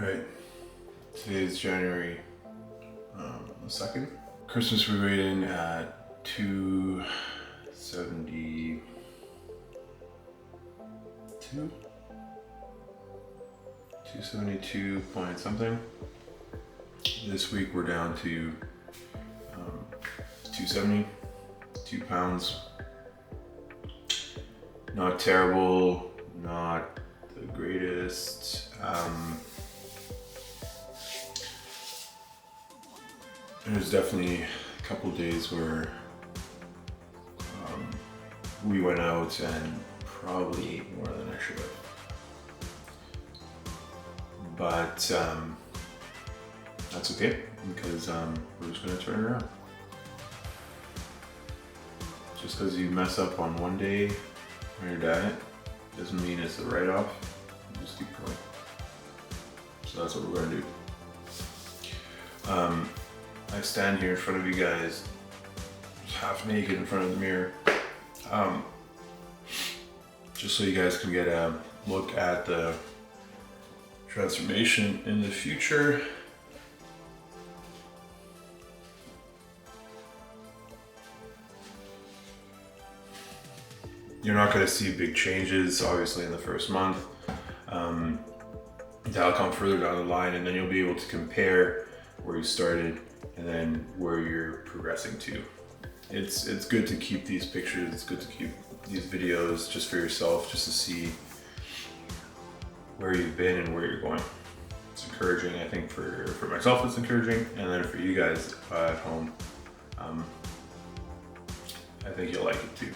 Alright, today is January 2nd. Christmas we're waiting at 272 point something. This week we're down to 270, 2 pounds. Not terrible, not the greatest. There's definitely a couple days where we went out and probably ate more than I should have. But that's okay, because we're just gonna turn it around. Just because you mess up on one day on your diet doesn't mean it's a write-off. Just keep going. So that's what we're gonna do. I stand here in front of you guys, half naked in front of the mirror, just so you guys can get a look at the transformation in the future. You're not going to see big changes, obviously, in the first month. That'll come further down the line, and then you'll be able to compare where you started and then where you're progressing to. It's good to keep these pictures, it's good to keep these videos just for yourself, just to see where you've been and where you're going. It's encouraging, I think, for myself it's encouraging, and then for you guys at home, I think you'll like it too.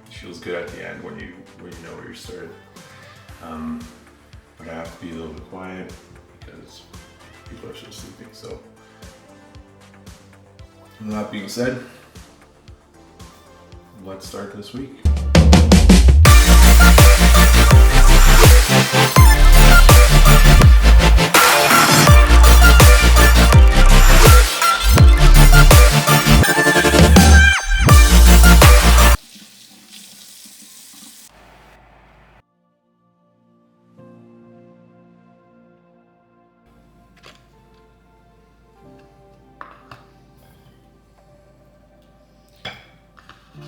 It feels good at the end when you know where you started. But I have to be a little bit quiet because people are still sleeping. So, with that being said, let's start this week.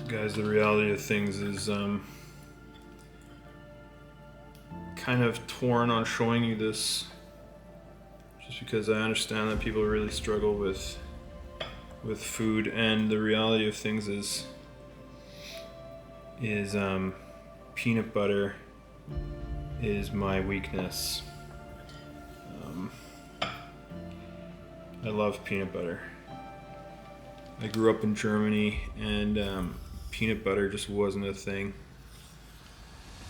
Guys, the reality of things is kind of torn on showing you this, just because I understand that people really struggle with food, and the reality of things is peanut butter is my weakness. I love peanut butter. I grew up in Germany, and peanut butter just wasn't a thing.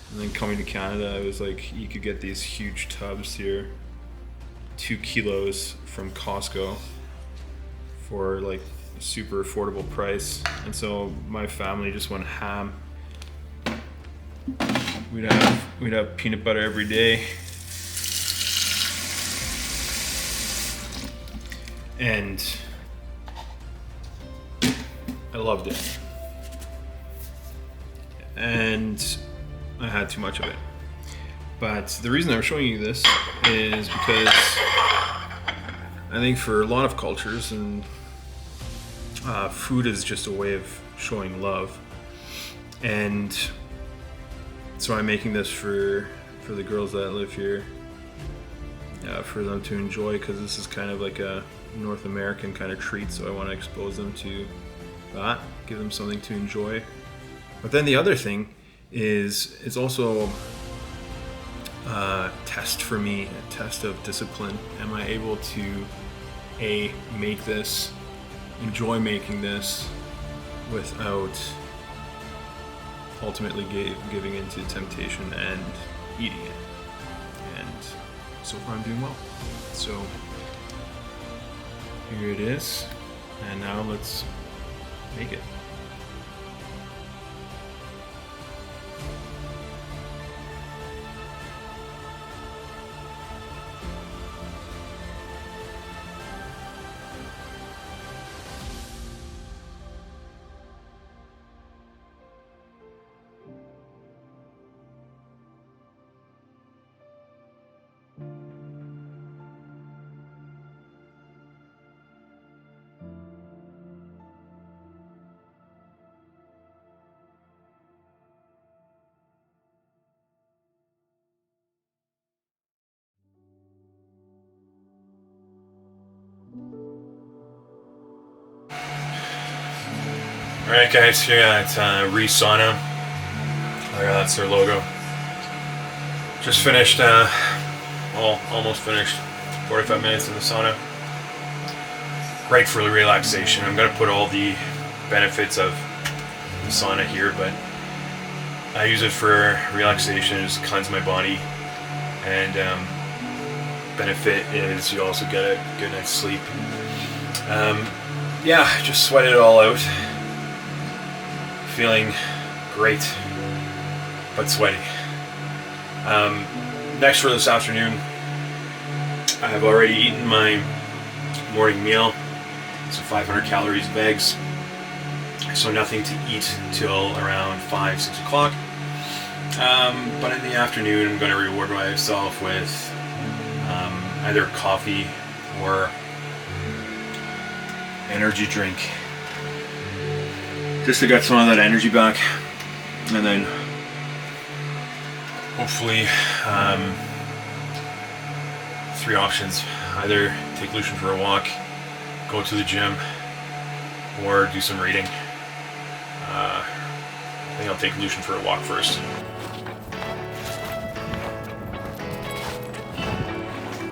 And then coming to Canada, I was like, you could get these huge tubs here, 2 kilos from Costco for like a super affordable price. And so my family just went ham. We'd have peanut butter every day. And I loved it. And I had too much of it. But the reason I'm showing you this is because I think for a lot of cultures, and food is just a way of showing love. And so I'm making this for the girls that live here, for them to enjoy, because this is kind of like a North American kind of treat, so I want to expose them to that, give them something to enjoy. But then the other thing is, it's also a test for me, a test of discipline. Am I able to make this, enjoy making this, without ultimately giving into temptation and eating it? And so far I'm doing well. So here it is, and now let's make it. Alright guys, here at SAUNA. That's their logo. Just finished, well, almost finished, 45 minutes in the sauna. Great for relaxation. I'm going to put all the benefits of the sauna here, but I use it for relaxation, just cleanse my body, and benefit is you also get a good night's sleep. Yeah, just sweat it all out. Feeling great, but sweaty. Next for this afternoon, I have already eaten my morning meal. So 500 calories of eggs. So nothing to eat till around 5-6 o'clock. But in the afternoon, I'm going to reward myself with either coffee or energy drink, just to get some of that energy back, and then hopefully 3 options: either take Lucian for a walk, go to the gym, or do some reading. I think I'll take Lucian for a walk first.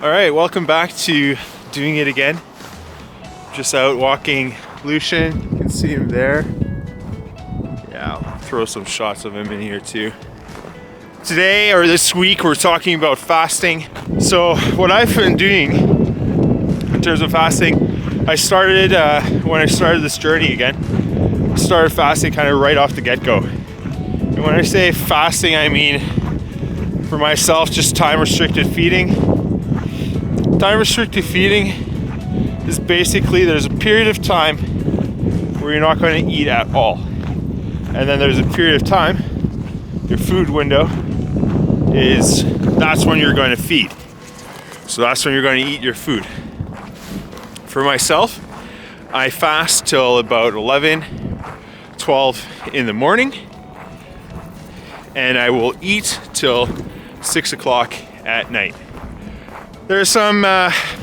Alright, welcome back to doing it again. Just out walking Lucian. You can see him there. Yeah, I'll throw some shots of him in here too. Today, or this week, we're talking about fasting. So what I've been doing in terms of fasting, I started, when I started this journey again, I started fasting kind of right off the get-go. And when I say fasting, I mean, for myself, just time-restricted feeding. Time-restricted feeding is basically, there's a period of time where you're not going to eat at all. And then there's a period of time, your food window that's when you're going to feed. So that's when you're going to eat your food. For myself, I fast till about 11, 12 in the morning, and I will eat till 6 o'clock at night. There are some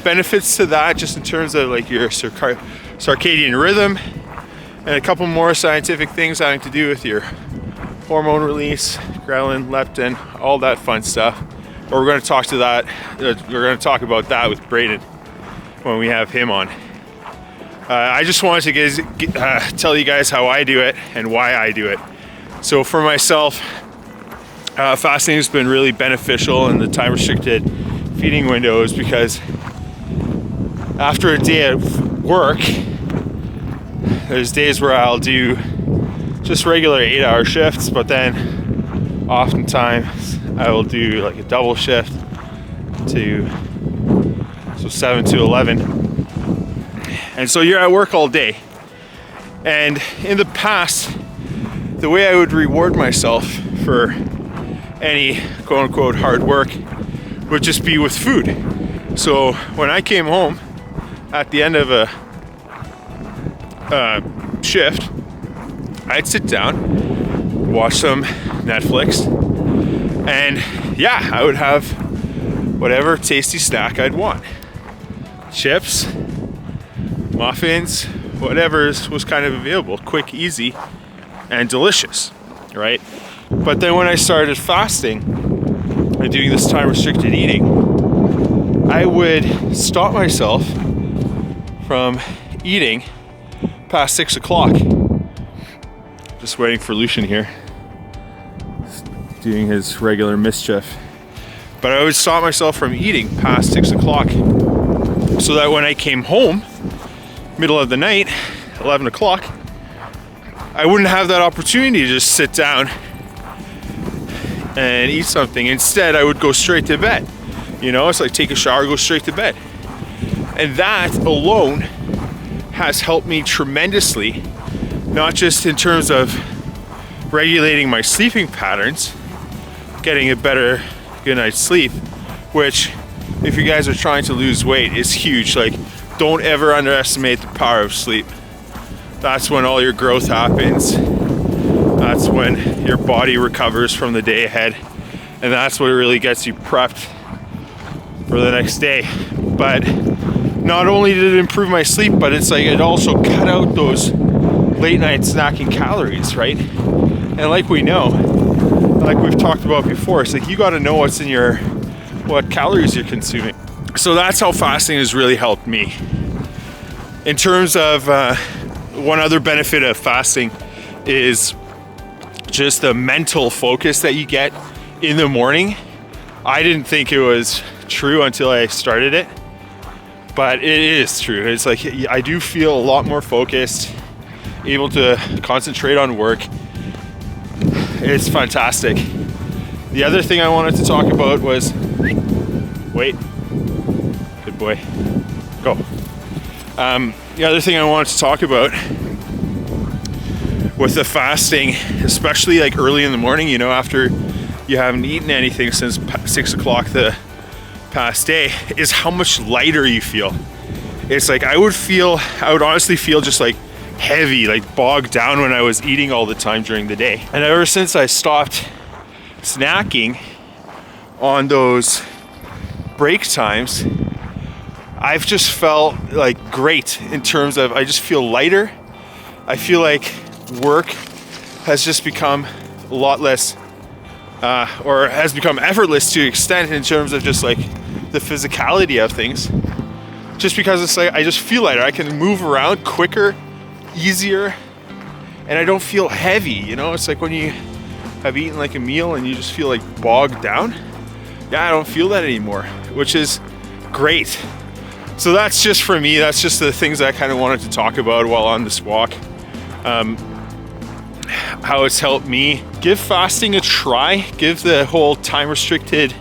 benefits to that, just in terms of like your circadian rhythm, and a couple more scientific things having to do with your hormone release, ghrelin, leptin, all that fun stuff. But we're going to talk about that with Braden when we have him on. I just wanted to tell you guys how I do it and why I do it. So for myself, fasting has been really beneficial in the time-restricted feeding windows, because after a day at work, there's days where I'll do just regular 8-hour shifts, but then oftentimes I will do like a double shift so 7 to 11. And so you're at work all day. And in the past, the way I would reward myself for any quote unquote hard work would just be with food. So when I came home at the end of a shift, I'd sit down, watch some Netflix, and yeah, I would have whatever tasty snack I'd want. Chips, muffins, whatever was kind of available, quick, easy, and delicious, right? But then when I started fasting and doing this time-restricted eating, I would stop myself from eating past 6 o'clock. Just waiting for Lucian here, doing his regular mischief. But I would stop myself from eating past 6 o'clock, so that when I came home, middle of the night, 11 o'clock, I wouldn't have that opportunity to just sit down and eat something. Instead, I would go straight to bed. You know, it's like take a shower, go straight to bed. And that alone has helped me tremendously, not just in terms of regulating my sleeping patterns, getting a better good night's sleep, which if you guys are trying to lose weight is huge. Like, don't ever underestimate the power of sleep. That's when all your growth happens. That's when your body recovers from the day ahead, and that's what really gets you prepped for the next day. But not only did it improve my sleep, but it's like it also cut out those late night snacking calories, right? And like we know, like we've talked about before, it's like you got to know what calories you're consuming. So that's how fasting has really helped me. In terms of one other benefit of fasting is just the mental focus that you get in the morning. I didn't think it was true until I started it, but it is true. It's like I do feel a lot more focused, able to concentrate on work. It's fantastic. The other thing I wanted to talk about was, wait, good boy, go. The other thing I wanted to talk about with the fasting, especially like early in the morning, you know, after you haven't eaten anything since 6 o'clock the past day, is how much lighter you feel. It's like I would honestly feel just like heavy, like bogged down when I was eating all the time during the day. And ever since I stopped snacking on those break times, I've just felt like great in terms of I just feel lighter. I feel like work has just become a lot less or has become effortless to an extent in terms of just like the physicality of things, just because it's like I just feel lighter. I can move around quicker, easier, and I don't feel heavy, you know. It's like when you have eaten like a meal and you just feel like bogged down. Yeah, I don't feel that anymore, which is great. So that's just for me, that's just the things I kind of wanted to talk about while on this walk. How it's helped me. Give fasting a try. Give the whole time restricted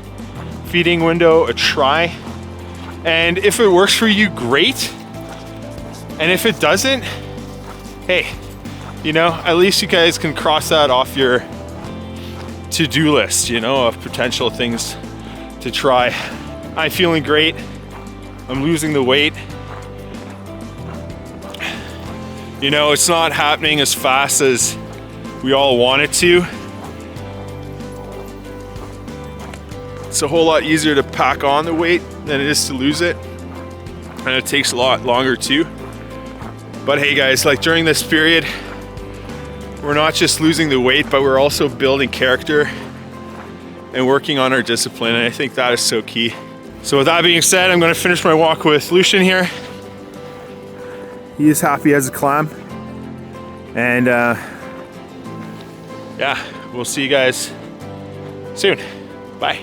feeding window a try. And if it works for you, great. And if it doesn't, hey, you know, at least you guys can cross that off your to-do list, you know, of potential things to try. I'm feeling great. I'm losing the weight. You know, it's not happening as fast as we all want it to. It's a whole lot easier to pack on the weight than it is to lose it. And it takes a lot longer too. But hey guys, like during this period, we're not just losing the weight, but we're also building character and working on our discipline. And I think that is so key. So with that being said, I'm gonna finish my walk with Lucian here. He is happy as a clam. And yeah, we'll see you guys soon. Bye.